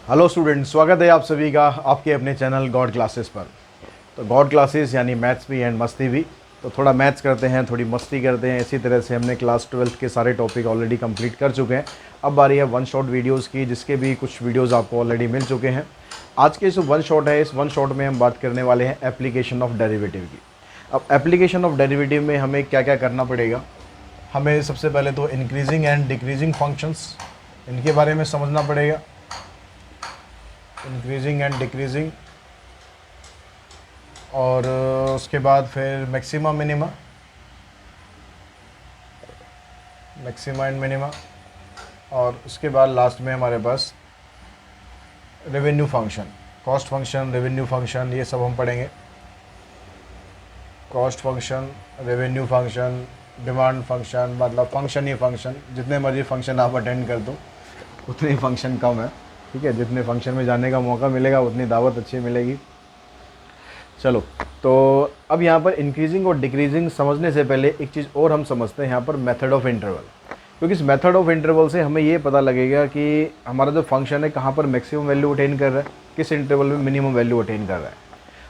Hello students, स्वागत है आप सभी का आपके अपने चैनल गॉड क्लासेस पर। तो गॉड क्लासेस यानी मैथ्स भी एंड मस्ती भी। तो थोड़ा मैथ्स करते हैं, थोड़ी मस्ती करते हैं। इसी तरह से हमने क्लास 12th के सारे टॉपिक ऑलरेडी कंप्लीट कर चुके हैं। अब बारी है वन शॉट वीडियोस की, जिसके भी कुछ वीडियोस आपको ऑलरेडी मिल चुके हैं। आज के जो वन शॉट है, इस वन शॉट में हम बात करने वाले हैं एप्लीकेशन ऑफ डेरिवेटिव की। अब एप्लीकेशन ऑफ डेरिवेटिव में हमें क्या क्या करना पड़ेगा। हमें सबसे पहले तो इंक्रीजिंग एंड डिक्रीजिंग फंक्शंस, इनके बारे में समझना पड़ेगा। इंक्रीजिंग एंड डिक्रीजिंग, और उसके बाद फिर maxima minima, maxima and minima, और उसके बाद लास्ट में हमारे पास revenue function, cost function, revenue function, ये सब हम पढ़ेंगे। Cost function, revenue function, demand function, मतलब फंक्शन ही फंक्शन। जितने मर्जी फंक्शन आप अटेंड कर दो उतने ही फंक्शन कम है, ठीक है। जितने फंक्शन में जाने का मौका मिलेगा उतनी दावत अच्छी मिलेगी। चलो, तो अब यहाँ पर इंक्रीजिंग और डिक्रीजिंग समझने से पहले एक चीज़ और हम समझते हैं यहाँ पर मेथड ऑफ इंटरवल। क्योंकि इस मेथड ऑफ इंटरवल से हमें ये पता लगेगा कि हमारा जो फंक्शन है कहाँ पर मैक्सिमम वैल्यू अटेन कर रहा है, किस इंटरवल में मिनिमम वैल्यू अटेन कर रहा है।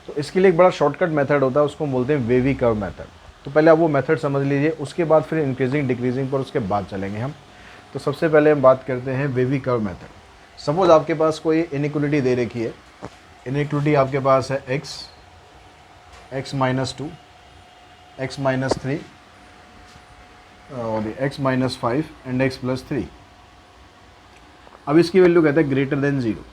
तो इसके लिए एक बड़ा शॉर्टकट मेथड होता है, उसको बोलते हैं वेवी कर्व मेथड। तो पहले आप वो मेथड समझ लीजिए, उसके बाद फिर इंक्रीजिंग डिक्रीजिंग पर उसके बाद चलेंगे हम। तो सबसे पहले हम बात करते हैं वेवी कर्व मेथड। सपोज आपके पास कोई इनइक्वलिटी दे रखी है। इनइक्वलिटी आपके पास है x माइनस 2, x माइनस 3 और x minus 5 and x plus 3। अब इसकी वैल्यू कहते हैं ग्रेटर देन 0।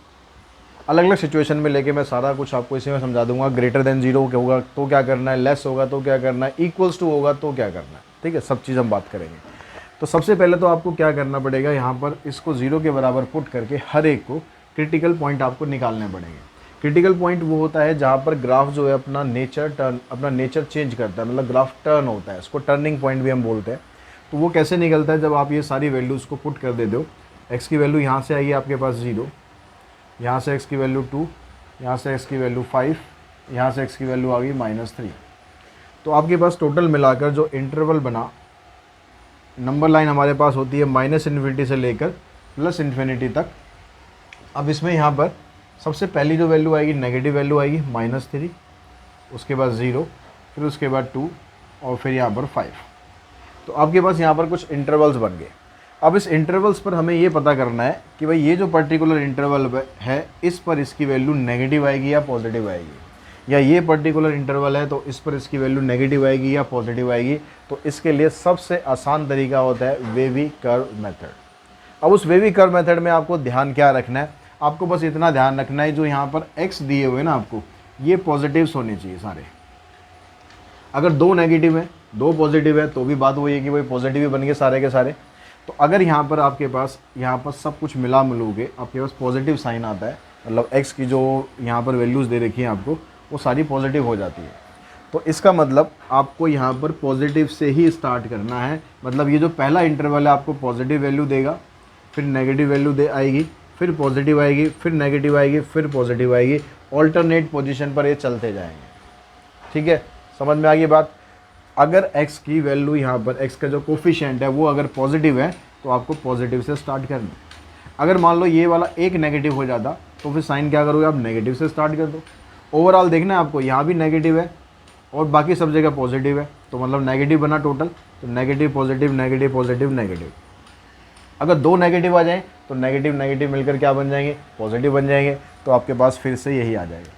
अलग अलग सिचुएशन में लेके मैं सारा कुछ आपको इसी में समझा दूंगा। ग्रेटर देन 0 क्या होगा तो क्या करना है, लेस होगा तो क्या करना है, इक्वल्स टू होगा तो क्या करना है, ठीक है। सब चीज़ हम बात करेंगे। तो सबसे पहले तो आपको क्या करना पड़ेगा, यहाँ पर इसको 0 के बराबर पुट करके हर एक को क्रिटिकल पॉइंट आपको निकालने पड़ेंगे। क्रिटिकल पॉइंट वो होता है जहाँ पर ग्राफ जो है अपना नेचर चेंज करता है, मतलब ग्राफ टर्न होता है। इसको टर्निंग पॉइंट भी हम बोलते हैं। तो वो कैसे निकलता है, जब आप ये सारी वैल्यूज़ को पुट कर देते हो। एक्स की वैल्यू यहाँ से आएगी आपके पास 0, यहाँ से एक्स की वैल्यू 2, यहाँ से एक्स की वैल्यू 5, यहाँ से एक्स की वैल्यू आ गई -3। तो आपके पास टोटल मिलाकर जो इंटरवल बना, नंबर लाइन हमारे पास होती है -∞ से लेकर +∞ तक। अब इसमें यहाँ पर सबसे पहली जो वैल्यू आएगी नेगेटिव वैल्यू आएगी -3, उसके बाद 0, फिर उसके बाद 2 और फिर यहाँ पर 5। तो आपके पास यहाँ पर कुछ इंटरवल्स बन गए। अब इस इंटरवल्स पर हमें ये पता करना है कि भाई ये जो पर्टिकुलर इंटरवल है इस पर इसकी वैल्यू नेगेटिव आएगी या पॉजिटिव आएगी, या ये पर्टिकुलर इंटरवल है तो इस पर इसकी वैल्यू नेगेटिव आएगी या पॉजिटिव आएगी। तो इसके लिए सबसे आसान तरीका होता है वेवी कर्व मेथड। अब उस वेवी कर्व मेथड में आपको ध्यान क्या रखना है, आपको बस इतना ध्यान रखना है जो यहाँ पर x दिए हुए ना आपको, ये पॉजिटिव्स होने चाहिए सारे। अगर 2 नेगेटिव है 2 पॉजिटिव है तो भी बात वही है कि भाई पॉजिटिव ही बन गए सारे के सारे। तो अगर यहाँ पर आपके पास यहाँ पर सब कुछ मिला मिलूगे आपके पास पॉजिटिव साइन आता है, मतलब x की जो यहाँ पर वैल्यूज़ दे रखी हैं आपको वो सारी पॉजिटिव हो जाती है। तो इसका मतलब आपको यहाँ पर पॉजिटिव से ही स्टार्ट करना है। मतलब ये जो पहला इंटरवल है आपको पॉजिटिव वैल्यू देगा, फिर नेगेटिव वैल्यू दे आएगी, फिर पॉजिटिव आएगी, फिर नेगेटिव आएगी, फिर पॉजिटिव आएगी। ऑल्टरनेट पोजीशन पर ये चलते जाएंगे, ठीक है। समझ में आ गई बात। अगर x की वैल्यू यहाँ पर x का जो कोफिशिएंट है वो अगर पॉजिटिव है तो आपको पॉजिटिव से स्टार्ट करना है। अगर मान लो ये वाला एक नेगेटिव हो जाता तो फिर साइन क्या करोगे आप, नेगेटिव से स्टार्ट कर दो। ओवरऑल देखना है आपको, यहाँ भी नेगेटिव है और बाकी सब जगह पॉजिटिव है, तो मतलब नेगेटिव बना टोटल। तो negative positive negative positive negative. अगर 2 नेगेटिव आ जाएँ तो नेगेटिव नेगेटिव मिलकर क्या बन जाएंगे, पॉजिटिव बन जाएंगे। तो आपके पास फिर से यही आ जाएगा।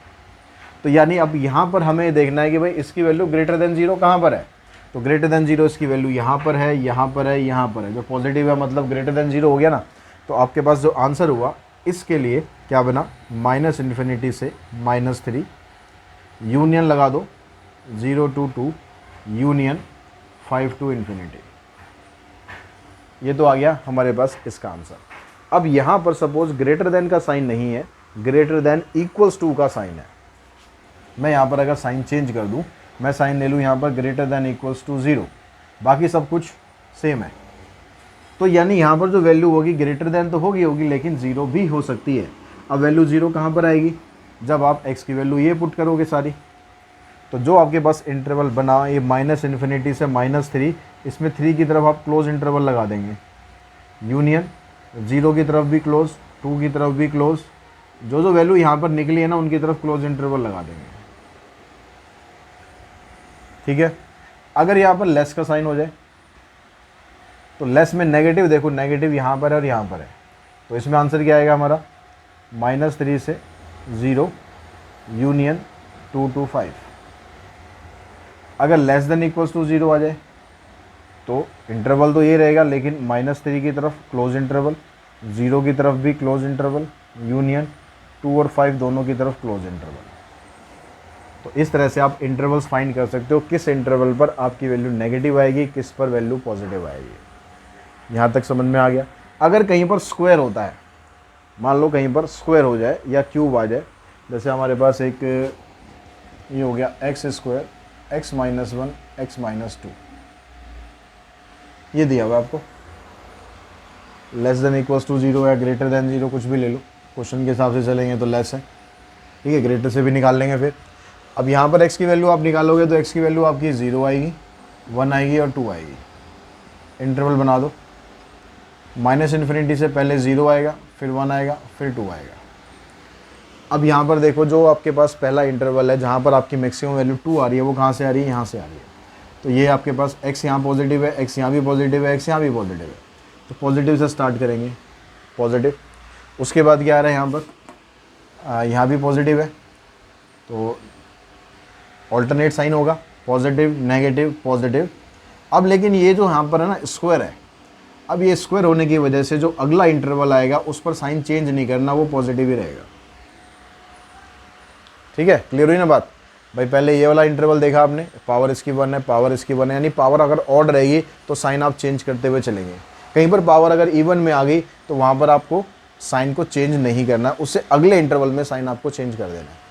तो यानी अब यहाँ पर हमें देखना है कि भाई इसकी वैल्यू ग्रेटर देन 0 कहाँ पर है। तो ग्रेटर देन 0 इसकी वैल्यू यहाँ पर है, यहाँ पर है, यहाँ पर है। जो पॉजिटिव है मतलब ग्रेटर देन 0 हो गया ना। तो आपके पास जो आंसर हुआ इसके लिए क्या बना, -∞ से -3, यूनियन लगा दो 0 to 2, यूनियन 5 to ∞। ये तो आ गया हमारे पास इसका आंसर। अब यहाँ पर सपोज ग्रेटर देन का साइन नहीं है, ग्रेटर देन इक्वल्स टू का साइन है। मैं यहाँ पर अगर साइन चेंज कर दूँ, मैं साइन ले लूँ यहाँ पर ग्रेटर देन इक्वल्स टू 0, बाकी सब कुछ सेम है। तो यानी यहाँ पर जो वैल्यू होगी ग्रेटर देन तो होगी लेकिन 0 भी हो सकती है। अब वैल्यू 0 कहाँ पर आएगी, जब आप x की वैल्यू ये पुट करोगे सारी। तो जो आपके पास इंटरवल बना ये -∞ से -3, इसमें 3 की तरफ आप क्लोज इंटरवल लगा देंगे, यूनियन 0 की तरफ भी क्लोज, 2 की तरफ भी क्लोज, जो जो वैल्यू यहाँ पर निकली है ना उनकी तरफ क्लोज इंटरवल लगा देंगे, ठीक है। अगर यहाँ पर लेस का साइन हो जाए तो लेस में नेगेटिव, देखो नेगेटिव यहाँ पर है और यहाँ पर है, तो इसमें आंसर क्या आएगा हमारा -3 से 0 यूनियन 2 to 5। अगर लेस देन इक्वल्स टू 0 आ जाए तो इंटरवल तो ये रहेगा, लेकिन -3 की तरफ क्लोज इंटरवल, 0 की तरफ भी क्लोज इंटरवल, यूनियन 2 और 5 दोनों की तरफ क्लोज इंटरवल। तो इस तरह से आप इंटरवल्स फाइंड कर सकते हो, किस इंटरवल पर आपकी वैल्यू नेगेटिव आएगी, किस पर वैल्यू पॉजिटिव आएगी। यहाँ तक समझ में आ गया। अगर कहीं पर स्क्वायर होता है, मान लो कहीं पर स्क्वायर हो जाए या क्यूब आ जाए, जैसे हमारे पास एक ये हो गया x², x-1 x-2, ये दिया हुआ आपको, लेस देन इक्वल्स टू 0 या ग्रेटर देन 0 कुछ भी ले लो, क्वेश्चन के हिसाब से चलेंगे तो लेस है, ठीक है, ग्रेटर से भी निकाल लेंगे। फिर अब यहाँ पर x की वैल्यू आप निकालोगे तो x की वैल्यू आपकी 0 आएगी, 1 आएगी और 2 आएगी। इंटरवल बना दो, -∞ से पहले 0 आएगा, फिर 1 आएगा, फिर 2 आएगा। अब यहाँ पर देखो जो आपके पास पहला इंटरवल है जहाँ पर आपकी मैक्सिमम वैल्यू 2 आ रही है, वो कहाँ से आ रही है, यहाँ से आ रही है। तो ये आपके पास x यहाँ पॉजिटिव है, x यहाँ भी पॉजिटिव है, x यहाँ भी पॉजिटिव है, तो पॉजिटिव से स्टार्ट करेंगे, पॉजिटिव। उसके बाद क्या आ रहा है यहाँ पर, यहाँ भी पॉजिटिव है, तो ऑल्टरनेट साइन होगा, पॉजिटिव नेगेटिव पॉजिटिव। अब लेकिन ये जो यहाँ पर है ना स्क्वायर है, अब ये स्क्वायर होने की वजह से जो अगला इंटरवल आएगा उस पर साइन चेंज नहीं करना, वो पॉजिटिव ही रहेगा, ठीक है। क्लियर हुई ना बात भाई। पहले ये वाला इंटरवल देखा आपने, पावर इसकी 1 है, पावर इसकी 1 है, यानी पावर अगर ऑड रहेगी तो साइन आप चेंज करते हुए चलेंगे। कहीं पर पावर अगर इवन में आ गई तो वहाँ पर आपको साइन को चेंज नहीं करना, उससे अगले इंटरवल में साइन आपको चेंज कर देना है।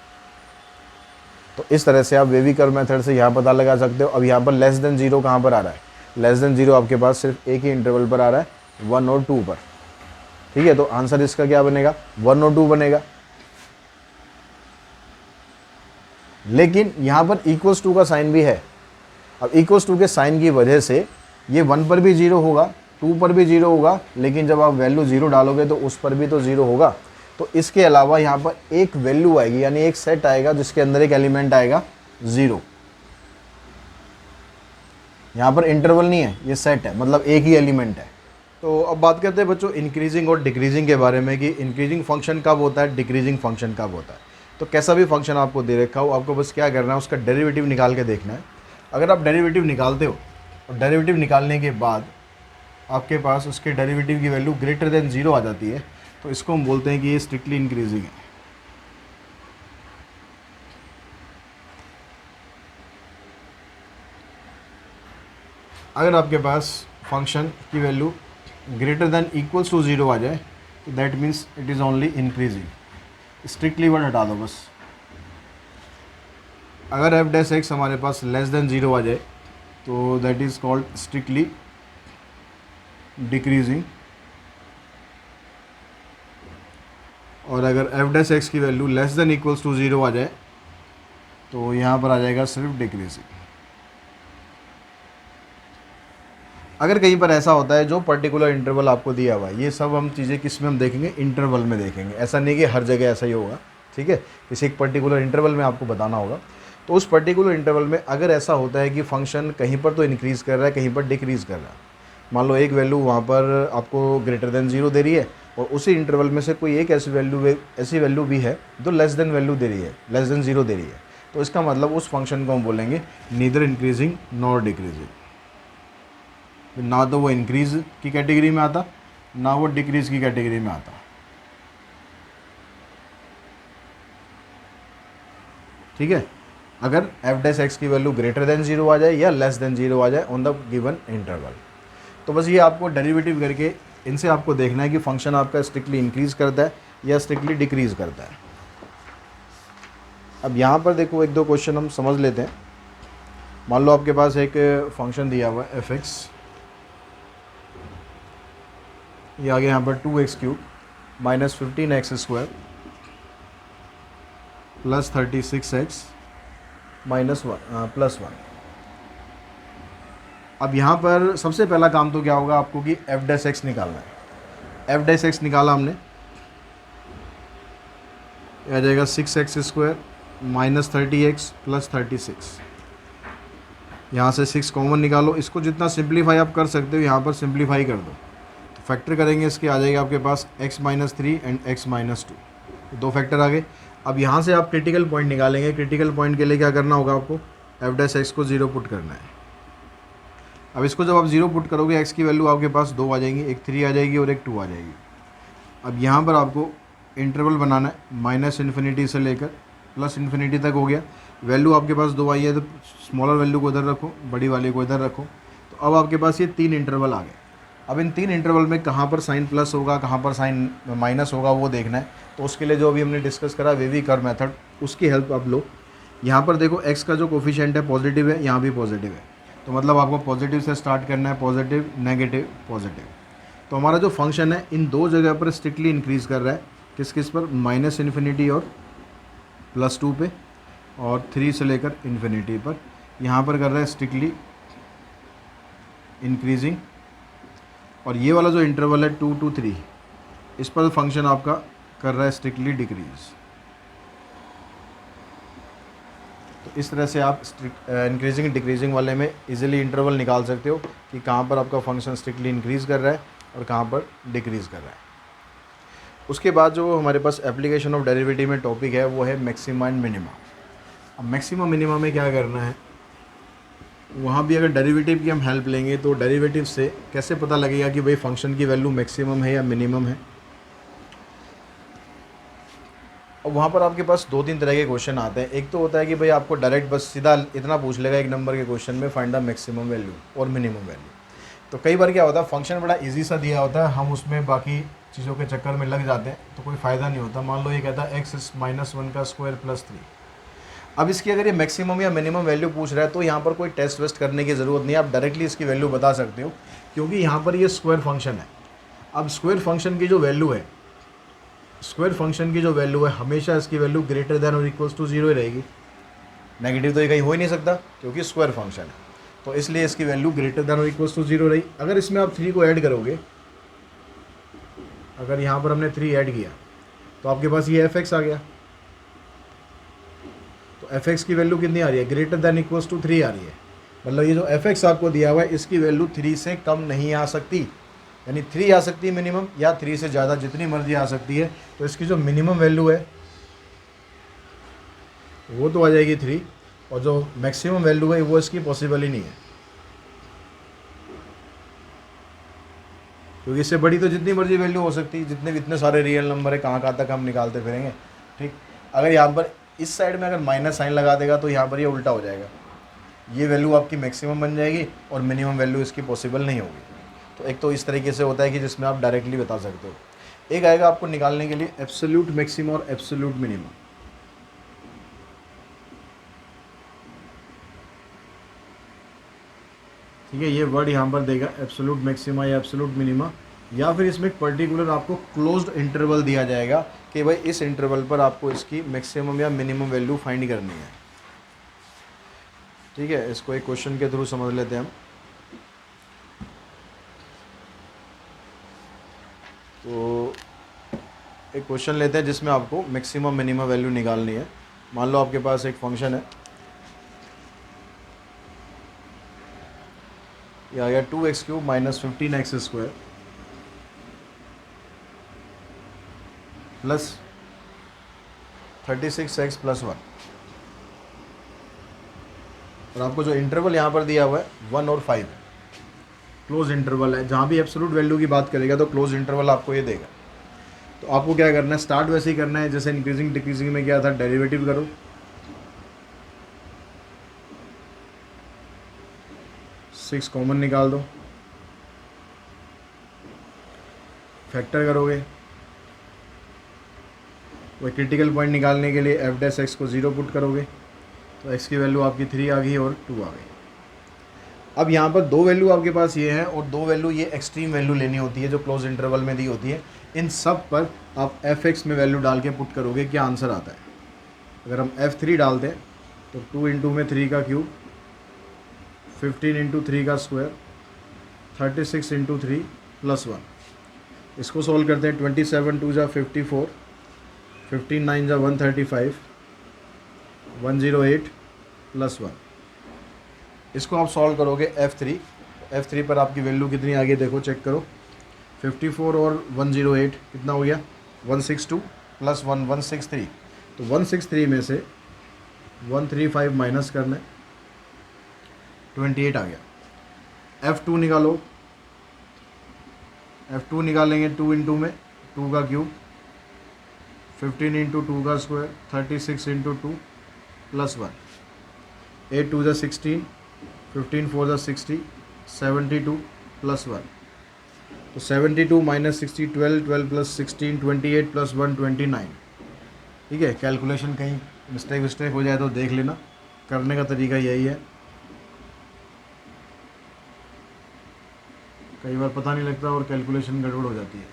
तो इस तरह से आप वेवी कर्व मेथड से यहाँ पता लगा सकते हो। अब यहाँ पर लेस देन 0 कहाँ पर आ रहा है, लेस देन 0 आपके पास सिर्फ एक ही इंटरवल पर आ रहा है, 1 और 2 पर, ठीक है। तो आंसर इसका क्या बनेगा, 1 और 2 बनेगा। लेकिन यहाँ पर इक्वल्स टू का साइन भी है। अब इक्वल्स टू के साइन की वजह से ये 1 पर भी 0 होगा, 2 पर भी 0 होगा, लेकिन जब आप वैल्यू 0 डालोगे तो उस पर भी तो 0 होगा। तो इसके अलावा यहाँ पर एक वैल्यू आएगी, यानी एक सेट आएगा जिसके अंदर एक एलिमेंट आएगा 0। यहाँ पर इंटरवल नहीं है, ये सेट है, मतलब एक ही एलिमेंट है। तो अब बात करते हैं बच्चों इंक्रीजिंग और डिक्रीजिंग के बारे में, कि इंक्रीजिंग फंक्शन कब होता है, डिक्रीजिंग फंक्शन कब होता है। तो कैसा भी फंक्शन आपको दे रखा हो, आपको बस क्या करना है, उसका डेरिवेटिव निकाल के देखना है। अगर आप डेरिवेटिव निकालते हो और डेरिवेटिव निकालने के बाद आपके पास उसके डेरिवेटिव की वैल्यू ग्रेटर देन 0 आ जाती है, तो इसको हम बोलते हैं कि ये स्ट्रिक्टली इंक्रीजिंग है। अगर आपके पास फंक्शन की value greater than equals to 0 आ जाए तो that means it is only increasing. Strictly word हटा दो बस। अगर एफ डैश एक्स हमारे पास लेस देन 0 आ जाए तो that is called strictly decreasing, और अगर एफ डैश एक्स की value less than equals to 0 आ जाए तो यहाँ पर आ जाएगा सिर्फ डिक्रीजिंग। अगर कहीं पर ऐसा होता है जो पर्टिकुलर इंटरवल आपको दिया हुआ है, ये सब हम चीज़ें किस में हम देखेंगे, इंटरवल में देखेंगे। ऐसा नहीं कि हर जगह ऐसा ही होगा, ठीक है, किसी एक पर्टिकुलर इंटरवल में आपको बताना होगा। तो उस पर्टिकुलर इंटरवल में अगर ऐसा होता है कि फंक्शन कहीं पर तो इंक्रीज़ कर रहा है, कहीं पर डिक्रीज़ कर रहा है, मान लो एक वैल्यू वहाँ पर आपको ग्रेटर देन 0 दे रही है और उसी इंटरवल में से कोई एक ऐसी वैल्यू भी है जो लेस देन वैल्यू दे रही है, लेस देन 0 दे रही है, तो इसका मतलब उस फंक्शन को हम बोलेंगे नीदर इंक्रीजिंग नॉर डिक्रीजिंग। ना तो वो इंक्रीज की कैटेगरी में आता, ना वो डिक्रीज की कैटेगरी में आता, ठीक है। अगर एफ डैश एक्स की वैल्यू ग्रेटर देन 0 आ जाए या लेस देन 0 आ जाए ऑन द गिवन इंटरवल। तो बस ये आपको डेरिवेटिव करके इनसे आपको देखना है कि फंक्शन आपका स्ट्रिक्टली इंक्रीज करता है या स्ट्रिक्टली डिक्रीज करता है। अब यहाँ पर देखो एक दो क्वेश्चन हम समझ लेते हैं। मान लो आपके पास एक फंक्शन दिया हुआ है एफ एक्स, ये आगे यहाँ पर 2x³ minus 15x² plus 36x minus 1 अब यहाँ पर सबसे पहला काम तो क्या होगा आपको कि एफ डैश एक्स निकालना है। एफ डैश एक्स निकाला हमने, आ जाएगा 6x² माइनस 30x प्लस 36। यहाँ से 6 कॉमन निकालो, इसको जितना सिंप्लीफाई आप कर सकते हो यहाँ पर सिंप्लीफाई कर दो। तो फैक्टर करेंगे इसके, आ जाएगा आपके पास x-3 एंड x-2, दो फैक्टर आ गए। अब यहाँ से आप क्रिटिकल पॉइंट निकालेंगे। क्रिटिकल पॉइंट के लिए क्या करना होगा आपको, f' को 0 पुट करना है। अब इसको जब आप 0 पुट करोगे x की वैल्यू आपके पास 2 आ जाएंगी, एक 3 आ जाएगी और एक 2 आ जाएगी। अब यहाँ पर आपको इंटरवल बनाना है, -∞ से लेकर +∞ तक हो गया। वैल्यू आपके पास 2 आई है तो स्मॉलर वैल्यू को इधर रखो, बड़ी वाली को इधर रखो। तो अब आपके पास ये 3 इंटरवल आ गए। अब इन 3 इंटरवल में कहाँ पर साइन प्लस होगा, कहाँ पर साइन माइनस होगा, वो देखना है। तो उसके लिए जो अभी हमने डिस्कस करा वेवी कर्व मेथड, उसकी हेल्प आप लो। यहाँ पर देखो x का जो कोफिशिएंट है पॉजिटिव है, यहाँ भी पॉजिटिव है, तो मतलब आपको पॉजिटिव से स्टार्ट करना है, पॉजिटिव नेगेटिव पॉजिटिव। तो हमारा जो फंक्शन है इन दो जगह पर स्ट्रिक्टली इंक्रीज़ कर रहा है, किस किस पर, -∞ और +2 पे, और 3 से लेकर इन्फिनिटी पर। यहाँ पर कर रहा है स्ट्रिक्टली इंक्रीजिंग, और ये वाला जो इंटरवल है 2 to 3, इस पर फंक्शन आपका कर रहा है स्ट्रिक्टली डिक्रीज। तो इस तरह से आप इंक्रीजिंग डिक्रीजिंग वाले में इजीली इंटरवल निकाल सकते हो कि कहाँ पर आपका फंक्शन स्ट्रिक्टली इंक्रीज़ कर रहा है और कहाँ पर डिक्रीज़ कर रहा है। उसके बाद जो हमारे पास एप्लीकेशन ऑफ डेरिवेटिव में टॉपिक है वो है मैक्सिमा एंड मिनिमा। अब मैक्सिमा मिनिमा में क्या करना है, वहाँ भी अगर डेरिवेटिव की हम हेल्प लेंगे तो डेरिवेटिव से कैसे पता लगेगा कि भाई फंक्शन की वैल्यू मैक्सिमम है या मिनिमम है। अब वहाँ पर आपके पास 2-3 तरह के क्वेश्चन आते हैं। एक तो होता है कि भाई आपको डायरेक्ट बस सीधा इतना पूछ लेगा एक नंबर के क्वेश्चन में, फाइंड द मैक्सिमम वैल्यू और मिनिमम वैल्यू। तो कई बार क्या होता है, फंक्शन बड़ा ईजी सा दिया होता है, हम उसमें बाकी चीज़ों के चक्कर में लग जाते हैं तो कोई फ़ायदा नहीं होता। मान लो ये कहता है x-1 का स्क्वायर प्लस 3। अब इसकी अगर ये मैक्सिमम या मिनिमम वैल्यू पूछ रहा है तो यहाँ पर कोई टेस्ट वेस्ट करने की ज़रूरत नहीं है, आप डायरेक्टली इसकी वैल्यू बता सकते हो, क्योंकि यहाँ पर ये स्क्वायर फंक्शन है। अब स्क्वायर फंक्शन की जो वैल्यू है, हमेशा इसकी वैल्यू ग्रेटर देन और इक्वल्स टू 0 ही रहेगी। नेगेटिव तो ये कहीं हो ही नहीं सकता क्योंकि स्क्वायर फंक्शन है, तो इसलिए इसकी वैल्यू ग्रेटर देन और इक्वल्स टू 0 रही। अगर इसमें आप 3 को ऐड करोगे, अगर यहाँ पर हमने 3 ऐड किया तो आपके पास ये fx आ गया। तो fx की वैल्यू कितनी आ रही है, ग्रेटर देन इक्वल्स टू 3 आ रही है। मतलब ये जो fx आपको दिया हुआ है इसकी वैल्यू 3 से कम नहीं आ सकती, यानी 3 आ सकती है मिनिमम, या 3 से ज़्यादा जितनी मर्जी आ सकती है। तो इसकी जो मिनिमम वैल्यू है वो तो आ जाएगी 3, और जो मैक्सिमम वैल्यू है वो इसकी पॉसिबल ही नहीं है, क्योंकि इससे बड़ी तो जितनी मर्जी वैल्यू हो सकती है। जितने भी इतने सारे रियल नंबर है, कहाँ तक हम निकालते फिरेंगे। ठीक, अगर यहाँ पर इस साइड में अगर माइनस साइन लगा देगा तो यहाँ पर ये उल्टा हो जाएगा, ये वैल्यू आपकी मैक्सिमम बन जाएगी और मिनिमम वैल्यू इसकी पॉसिबल नहीं होगी। तो एक तो इस तरीके से होता है कि जिसमें आप डायरेक्टली बता सकते हो। एक आएगा आपको निकालने के लिए एब्सोल्यूट मैक्सिमा और एब्सोल्यूट मिनिमा। ठीक है, ये वर्ड यहाँ पर देगा एब्सोल्यूट मैक्सिमा या एब्सोल्यूट मिनिमा, या फिर इसमें एक पर्टिकुलर आपको क्लोज्ड इंटरवल दिया जाएगा कि भाई इस इंटरवल पर आपको इसकी मैक्सिमम या मिनिमम वैल्यू फाइंड करनी है। ठीक है, इसको एक क्वेश्चन के थ्रू समझ लेते हैं हम। तो एक क्वेश्चन लेते हैं जिसमें आपको मैक्सिमम मिनिमम वैल्यू निकालनी है। मान लो आपके पास एक फंक्शन है, ये आ गया 2x³ minus 15x² plus 36x plus 1, और आपको जो इंटरवल यहाँ पर दिया हुआ है 1 और 5 है, क्लोज इंटरवल है। जहाँ भी एब्सोल्यूट वैल्यू की बात करेगा तो क्लोज इंटरवल आपको ये देगा। तो आपको क्या करना है, स्टार्ट वैसे ही करना है जैसे इंक्रीजिंग डिक्रीजिंग में क्या था, डेरिवेटिव करो। सिक्स कॉमन निकाल दो, फैक्टर करोगे, वही क्रिटिकल पॉइंट निकालने के लिए f' को 0 पुट करोगे तो x की वैल्यू आपकी 3 आ गई और 2 आ गई। अब यहाँ पर दो वैल्यू आपके पास ये है और दो वैल्यू ये एक्सट्रीम वैल्यू लेनी होती है जो क्लोज इंटरवल में दी होती है। इन सब पर आप fx में वैल्यू डाल के पुट करोगे, क्या आंसर आता है। अगर हम f3 डालते हैं तो 2 इंटू में 3 का क्यूब, 15 इंटू 3 का स्क्वायर, 36 इंटू 3 प्लस 1। इसको सॉल्व करते हैं, 27 2 जा 54, 15 9 जा 135, 108 प्लस 1। इसको आप सॉल्व करोगे F3 पर आपकी वैल्यू कितनी आ गई देखो, चेक करो। 54 और 108 कितना हो गया, 162 प्लस 1 163। तो 163 में से 135 माइनस करना है, 28 आ गया। F2 निकालो, F2 निकालेंगे 2 इंटू में 2 का क्यूब, 15 इंटू 2 का स्क्वायर, 36 इंटू 2 प्लस 1, 8 2 ज़ा 16, 15 4 ज़ा 60, 72 प्लस 1। तो 72 माइनस 60 12, 12 प्लस 16 28 प्लस 1 29। ठीक है, कैलकुलेशन कहीं मिस्टेक हो जाए तो देख लेना, करने का तरीका यही है। कई बार पता नहीं लगता और कैलकुलेशन गड़बड़ हो जाती है।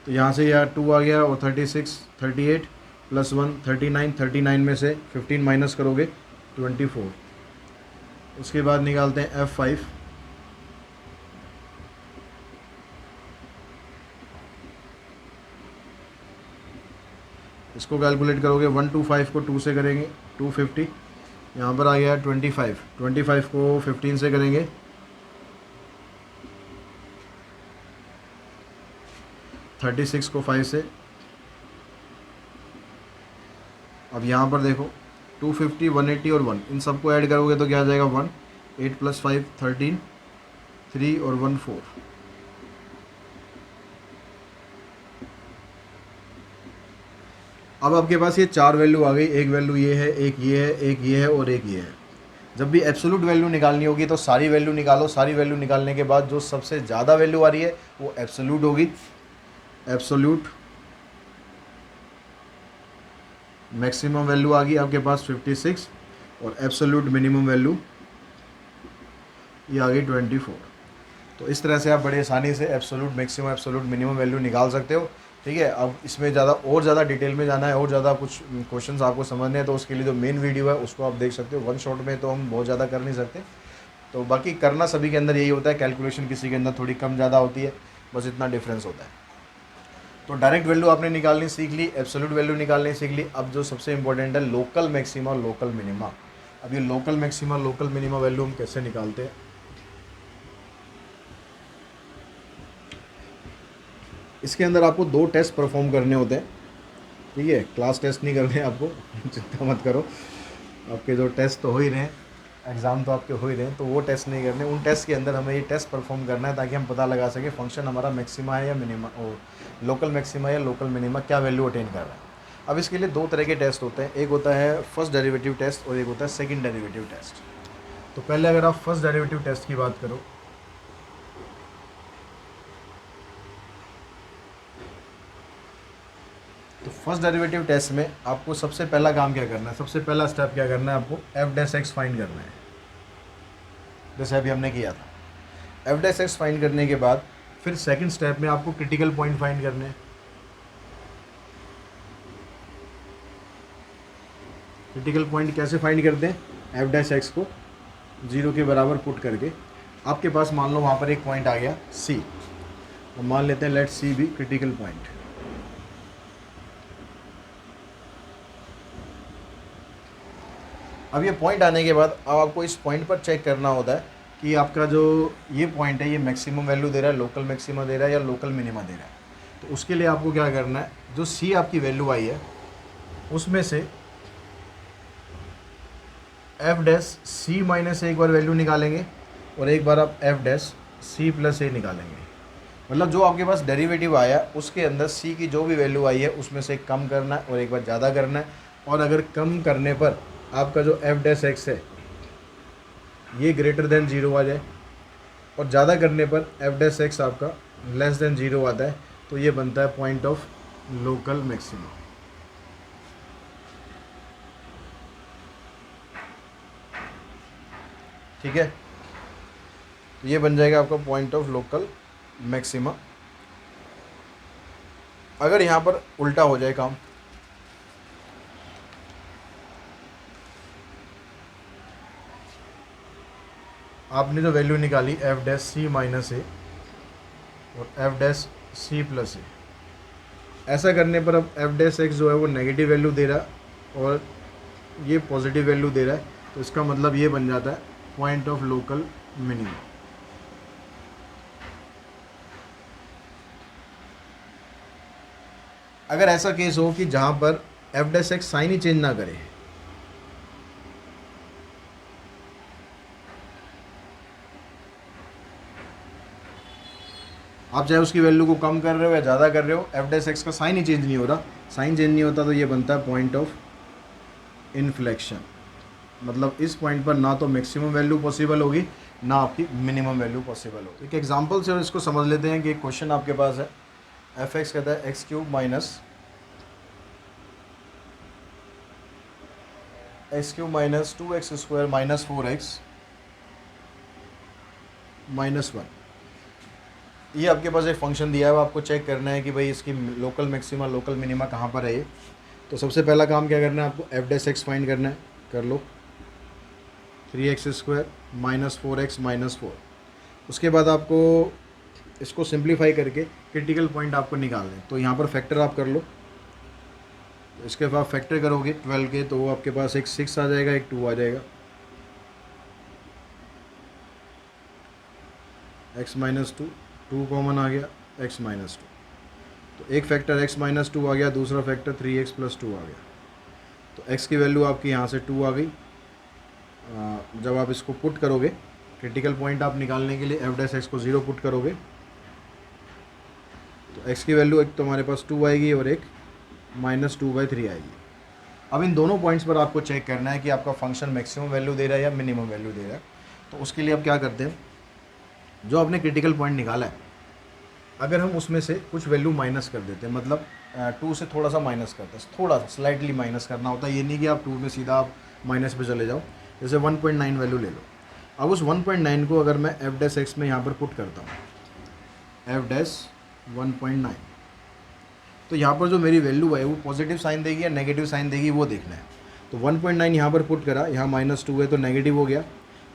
तो यहाँ से यार 2 आ गया और 36 38 प्लस 1 39, 39 में से 15 माइनस करोगे 24। उसके बाद निकालते हैं F5। इसको कैलकुलेट करोगे 125 को 2 से करेंगे 250, यहाँ पर आ गया 25 को 15 से करेंगे 36 को 5 से। अब यहाँ पर देखो 250 180 और 1, इन सबको ऐड करोगे तो क्या आ जाएगा 1, 8 प्लस 5 13, 3 और 1 4। अब आपके पास ये 4 वैल्यू आ गई, एक वैल्यू ये है, एक ये है, एक ये है और एक ये है। जब भी एब्सोल्यूट वैल्यू निकालनी होगी तो सारी वैल्यू निकालो, सारी वैल्यू निकालने के बाद जो सबसे ज़्यादा वैल्यू आ रही है वो एब्सोल्यूट होगी। एब्सोल्यूट मैक्सिमम वैल्यू आ गई आपके पास 56 और एब्सोल्यूट मिनिमम वैल्यू ये आ गई 24। तो इस तरह से आप बड़े आसानी से absolute maximum absolute minimum value निकाल सकते हो। ठीक है, अब इसमें ज़्यादा डिटेल में जाना है और ज़्यादा कुछ क्वेश्चंस आपको समझने हैं तो उसके लिए जो मेन वीडियो है उसको आप देख सकते हो। वन शॉट में तो हम बहुत ज़्यादा कर नहीं सकते, तो बाकी करना सभी के अंदर यही होता है, कैलकुलेशन किसी के अंदर थोड़ी कम ज़्यादा होती है, बस इतना डिफरेंस होता है। तो डायरेक्ट वैल्यू आपने निकालनी सीख ली, एब्सोल्यूट वैल्यू निकालनी सीख ली। अब जो सबसे इंपॉर्टेंट है लोकल मैक्सिमा और लोकल मिनिमा। अब ये local maxima local minima value हम कैसे निकालते हैं, इसके अंदर आपको 2 टेस्ट परफॉर्म करने होते हैं। ठीक है, क्लास टेस्ट नहीं करने आपको चिंता मत करो, आपके जो टेस्ट तो हो ही रहे हैं, एग्ज़ाम तो आपके हो ही रहे हैं, तो वो टेस्ट नहीं करने। उन टेस्ट के अंदर हमें ये टेस्ट परफॉर्म करना है ताकि हम पता लगा सकें फंक्शन हमारा मैक्सिमा है या मिनिमा, लोकल मैक्सिमा या लोकल मिनिमा क्या वैल्यू अटेन कर रहा है। अब इसके लिए 2 तरह के टेस्ट होते हैं, एक होता है फर्स्ट डेरिवेटिव टेस्ट और एक होता है सेकंड डेरिवेटिव टेस्ट। तो पहले अगर आप फर्स्ट डेरिवेटिव टेस्ट की बात करो, तो फर्स्ट डेरिवेटिव टेस्ट में आपको सबसे पहला काम क्या करना है, सबसे पहला स्टेप क्या करना है, आपको एफ डैश एक्स फाइंड करना है, जैसे अभी हमने किया था। एफ डैश एक्स फाइंड करने के बाद फिर सेकंड स्टेप में आपको क्रिटिकल पॉइंट फाइंड करने हैं। क्रिटिकल पॉइंट कैसे फाइंड करते हैं, एफ डैश एक्स को 0 के बराबर पुट करके आपके पास मान लो वहाँ पर एक पॉइंट आ गया सी, तो मान लेते हैं let C be critical point. अब ये पॉइंट आने के बाद अब आपको इस पॉइंट पर चेक करना होता है कि आपका जो ये पॉइंट है ये मैक्सिमम वैल्यू दे रहा है, लोकल मैक्सिमा दे रहा है या लोकल मिनिमा दे रहा है। तो उसके लिए आपको क्या करना है, जो सी आपकी वैल्यू आई है उसमें से एफ डैश सी माइनस एक बार वैल्यू निकालेंगे और एक बार आप एफ डैश सी प्लस ए निकालेंगे। मतलब जो आपके पास डेरिवेटिव आया उसके अंदर सी की जो भी वैल्यू आई है उसमें से कम करना है और एक बार ज़्यादा करना है, और अगर कम करने पर आपका जो एफ डैश एक्स है ये ग्रेटर देन 0 आ जाए और ज़्यादा करने पर एफ डैश एक्स आपका लेस देन 0 आता है, तो ये बनता है पॉइंट ऑफ लोकल मैक्सिमा। ठीक है, तो ये बन जाएगा आपका पॉइंट ऑफ लोकल मैक्सिमा। अगर यहाँ पर उल्टा हो जाए काम, आपने जो वैल्यू निकाली एफ डैश सी माइनस ए और एफ डैश सी प्लस ए, ऐसा करने पर अब एफ डैश एक्स जो है वो नेगेटिव वैल्यू दे रहा है और ये पॉजिटिव वैल्यू दे रहा है, तो इसका मतलब ये बन जाता है पॉइंट ऑफ लोकल मिनिमम। अगर ऐसा केस हो कि जहाँ पर एफ डैश एक्स साइन ही चेंज ना करे, आप चाहे उसकी वैल्यू को कम कर रहे हो या ज़्यादा कर रहे हो, एफ डैश एक्स का साइन ही चेंज नहीं हो रहा, साइन चेंज नहीं होता, तो ये बनता है पॉइंट ऑफ इन्फ्लेक्शन। मतलब इस पॉइंट पर ना तो मैक्सिमम वैल्यू पॉसिबल होगी ना आपकी मिनिमम वैल्यू पॉसिबल होगी। एक एग्जांपल से इसको समझ लेते हैं कि एक क्वेश्चन आपके पास है, एफ एक्स कहता है x cube minus 2x square minus 4x minus 1। ये आपके पास एक फंक्शन दिया है, वो आपको चेक करना है कि भाई इसकी लोकल मैक्सिमा लोकल मिनिमा कहाँ पर है ये। तो सबसे पहला काम क्या करना है, आपको एफ डैश एक्स फाइंड करना है, कर लो 3x square minus 4x minus 4। उसके बाद आपको इसको सिंप्लीफाई करके क्रिटिकल पॉइंट आपको निकालना है, तो यहाँ पर फैक्टर आप कर लो। तो इसके बाद फैक्टर करोगे 12 के, तो आपके पास एक 6 आ जाएगा, एक 2 आ जाएगा, x माइनस 2 कॉमन आ गया, x माइनस 2। तो एक फैक्टर x माइनस 2 आ गया, दूसरा फैक्टर 3x प्लस 2 आ गया। तो x की वैल्यू आपकी यहाँ से 2 आ गई। जब आप इसको पुट करोगे, क्रिटिकल पॉइंट आप निकालने के लिए एफ डैश एक्स को 0 पुट करोगे, तो x की वैल्यू एक तो हमारे पास 2 आएगी और एक माइनस 2/3 आएगी। अब इन दोनों पॉइंट्स पर आपको चेक करना है कि आपका फंक्शन मैक्सिमम वैल्यू दे रहा है या मिनिमम वैल्यू दे रहा है। तो उसके लिए आप क्या करते हैं, जो आपने क्रिटिकल पॉइंट निकाला है, अगर हम उसमें से कुछ वैल्यू माइनस कर देते हैं, मतलब 2 से थोड़ा सा माइनस करते हैं, थोड़ा सा स्लाइटली माइनस करना होता है, ये नहीं कि आप 2 में सीधा आप माइनस पे चले जाओ। जैसे 1.9 वैल्यू ले लो, अब उस 1.9 को अगर मैं एफ डैश एक्स में यहाँ पर पुट करता हूँ, एफ डैश 1.9, तो यहाँ पर जो मेरी वैल्यू है वो पॉजिटिव साइन देगी या नेगेटिव साइन देगी वो देखना है। तो 1.9 यहाँ पर पुट करा, यहाँ माइनस 2 है तो नेगेटिव हो गया,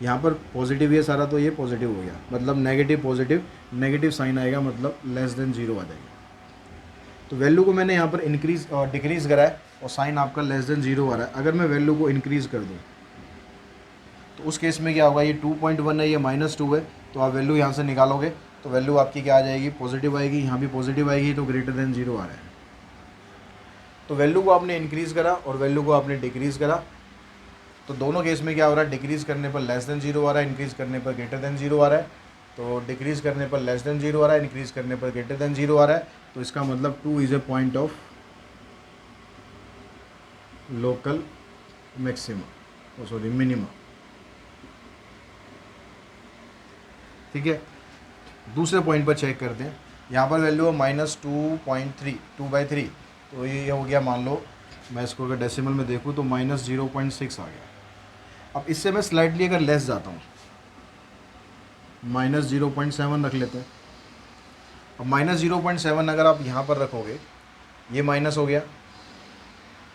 यहाँ पर पॉजिटिव है सारा तो ये पॉजिटिव हो गया, मतलब नेगेटिव पॉजिटिव, नेगेटिव साइन आएगा, मतलब लेस देन 0 आ जाएगा। तो वैल्यू को मैंने यहाँ पर इंक्रीज और डिक्रीज़ करा है और साइन आपका लेस देन 0 आ रहा है। अगर मैं वैल्यू को इंक्रीज़ कर दूँ तो उस केस में क्या होगा, ये 2.1 है, ये माइनस 2 है, तो आप वैल्यू यहाँ से निकालोगे तो वैल्यू आपकी क्या आ जाएगी, पॉजिटिव आएगी, यहाँ भी पॉजिटिव आएगी, तो ग्रेटर देन 0 आ रहा है। तो वैल्यू को आपने इंक्रीज़ करा और वैल्यू को आपने डिक्रीज़ करा, तो दोनों केस में क्या हो रहा है, डिक्रीज़ करने पर लेस देन 0 आ रहा है, इंक्रीज़ करने पर ग्रेटर देन 0 आ रहा है। तो डिक्रीज़ करने पर लेस देन 0 आ रहा है, इंक्रीज़ करने पर ग्रेटर देन 0 आ रहा है। तो इसका मतलब 2 is a point of local maxima, sorry minima. ठीक है, दूसरे पॉइंट पर चेक करते हैं। यहाँ पर वैल्यू है माइनस 2.3 तो ये हो गया, मान लो मैं इसको अगर डेसिमल में देखूँ तो माइनस 0.6 आ गया। अब इससे मैं स्लाइटली अगर लेस जाता हूँ, माइनस 0.7 रख लेते हैं। अब माइनस 0.7 अगर आप यहाँ पर रखोगे, ये माइनस हो गया,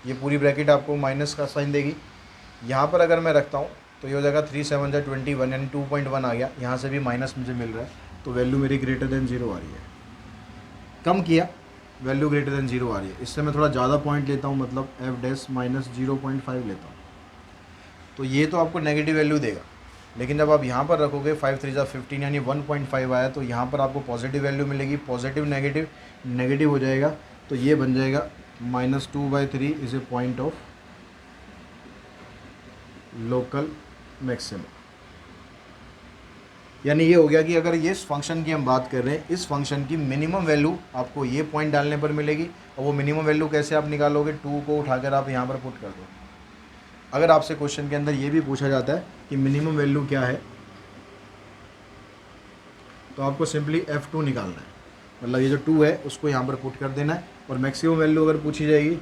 ये पूरी ब्रैकेट आपको माइनस का साइन देगी। यहाँ पर अगर मैं रखता हूँ तो ये हो जाएगा 3 7 जा 21 यानी 2.1 आ गया, यहाँ से भी माइनस मुझे मिल रहा है, तो वैल्यू मेरी ग्रेटर देन 0 आ रही है। कम किया, वैल्यू ग्रेटर देन 0 आ रही है। इससे मैं थोड़ा ज़्यादा पॉइंट लेता हूँ, मतलब एफ डैश माइनस 0.5 लेता हूँ, तो ये तो आपको नेगेटिव वैल्यू देगा। लेकिन जब आप यहाँ पर रखोगे 5 3 जा 15 यानी 1.5 आया, तो यहाँ पर आपको पॉजिटिव वैल्यू मिलेगी, पॉजिटिव नेगेटिव नेगेटिव हो जाएगा, तो ये बन जाएगा minus 2/3 is a point of local maximum. यानी ये हो गया कि अगर ये इस फंक्शन की हम बात कर रहे हैं, इस फंक्शन की मिनिमम वैल्यू आपको ये पॉइंट डालने पर मिलेगी। और वो मिनिमम वैल्यू कैसे आप निकालोगे, 2 को उठाकर आप यहाँ पर पुट कर दो। अगर आपसे क्वेश्चन के अंदर ये भी पूछा जाता है कि मिनिमम वैल्यू क्या है, तो आपको सिंपली F2 निकालना है, मतलब ये जो 2 है उसको यहाँ पर पुट कर देना है। और मैक्सिमम वैल्यू अगर पूछी जाएगी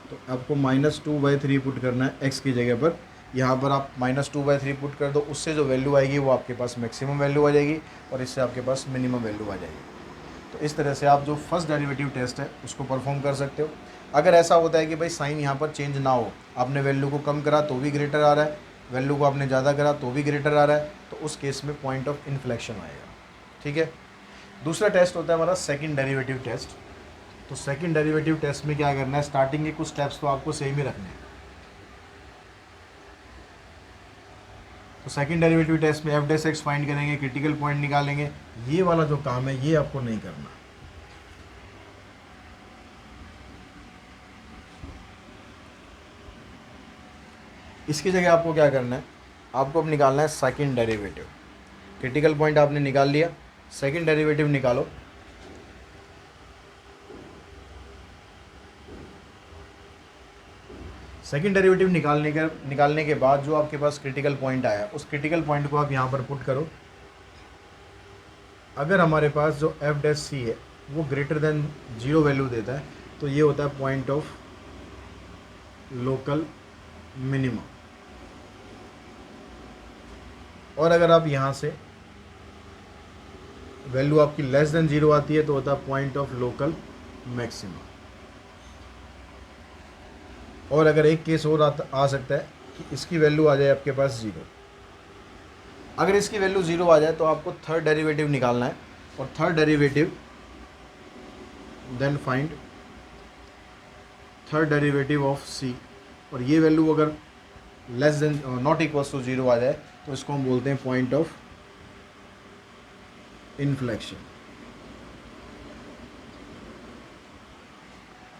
तो आपको माइनस 2/3 पुट करना है x की जगह पर। यहाँ पर आप माइनस 2/3 पुट कर दो, उससे जो वैल्यू आएगी वो आपके पास मैक्सिमम वैल्यू आ जाएगी और इससे आपके पास मिनिमम वैल्यू आ जाएगी। तो इस तरह से आप जो फर्स्ट डेरिवेटिव टेस्ट है उसको परफॉर्म कर सकते हो। अगर ऐसा होता है कि भाई साइन यहाँ पर चेंज ना हो, आपने वैल्यू को कम करा तो भी ग्रेटर आ रहा है, वैल्यू को आपने ज़्यादा करा तो भी ग्रेटर आ रहा है, तो उस केस में पॉइंट ऑफ इन्फ्लेक्शन आएगा। ठीक है, दूसरा टेस्ट होता है हमारा सेकंड डेरिवेटिव टेस्ट। तो सेकंड डेरिवेटिव टेस्ट में क्या करना है, स्टार्टिंग के कुछ स्टेप्स तो आपको सेम ही रखने हैं। तो सेकंड डेरिवेटिव टेस्ट में एफ डैश एक्स फाइंड करेंगे, क्रिटिकल पॉइंट निकालेंगे। ये वाला जो काम है ये आपको नहीं करना। इसकी जगह आपको क्या करना है, आपको अब निकालना है सेकंड डेरिवेटिव। क्रिटिकल पॉइंट आपने निकाल लिया, सेकंड डेरिवेटिव निकालो। सेकंड डेरिवेटिव निकालने के बाद जो आपके पास क्रिटिकल पॉइंट आया, उस क्रिटिकल पॉइंट को आप यहाँ पर पुट करो। अगर हमारे पास जो एफ डैश सी है वो ग्रेटर देन 0 वैल्यू देता है तो ये होता है पॉइंट ऑफ लोकल मिनिमम। और अगर आप यहाँ से वैल्यू आपकी लेस देन 0 आती है तो होता है पॉइंट ऑफ लोकल मैक्सिमम। और अगर एक केस और आ सकता है कि इसकी वैल्यू आ जाए आपके पास 0। अगर इसकी वैल्यू 0 आ जाए तो आपको थर्ड डेरिवेटिव निकालना है, और third derivative then find third derivative of C. और ये वैल्यू अगर less than not equals to 0 आ जाए तो इसको हम बोलते हैं पॉइंट ऑफ इन्फ्लेक्शन।